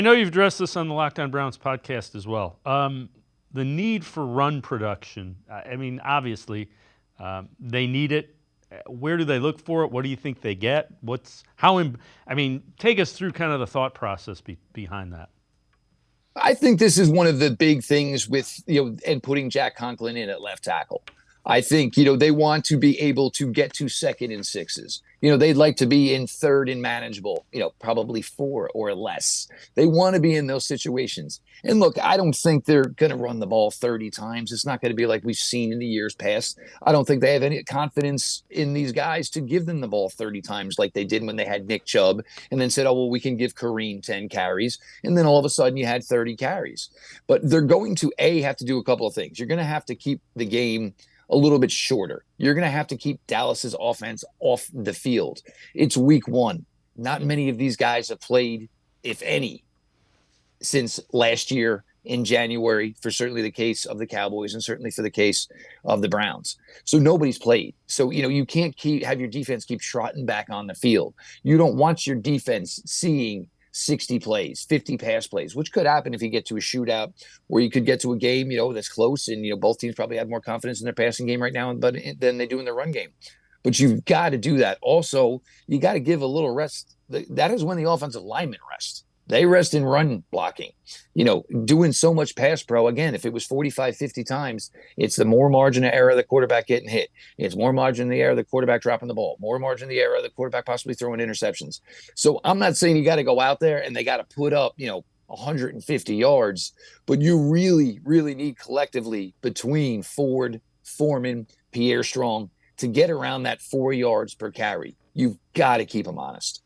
I know you've addressed this on the Lockdown Browns podcast as well. The need for run production. I mean, obviously, they need it. Where do they look for it? What do you think they get? Take us through kind of the thought process behind that. I think this is one of the big things with, and putting Jack Conklin in at left tackle. I think, they want to be able to get to second and sixes. They'd like to be in third and manageable, probably four or less. They want to be in those situations. And look, I don't think they're going to run the ball 30 times. It's not going to be like we've seen in the years past. I don't think they have any confidence in these guys to give them the ball 30 times like they did when they had Nick Chubb and then said, oh, well, we can give Kareem 10 carries. And then all of a sudden you had 30 carries. But they're going to, have to do a couple of things. You're going to have to keep the game a little bit shorter. You're going to have to keep Dallas's offense off the field. It's week 1. Not many of these guys have played, if any, since last year in January, for certainly the case of the Cowboys and certainly for the case of the Browns. So nobody's played. So, you can't have your defense keep trotting back on the field. You don't want your defense seeing 60 plays, 50 pass plays, which could happen if you get to a shootout where you could get to a game, that's close. And, both teams probably have more confidence in their passing game right now than they do in their run game. But you've got to do that. Also, you got to give a little rest. That is when the offensive linemen rest. They rest in run blocking, doing so much pass pro. Again, if it was 45, 50 times, it's the more margin of error of the quarterback getting hit. It's more margin of the error of the quarterback dropping the ball, more margin of the error of the quarterback possibly throwing interceptions. So I'm not saying you got to go out there and they got to put up, 150 yards, but you really, really need collectively between Ford, Foreman, Pierre Strong to get around that 4 yards per carry. You've got to keep them honest.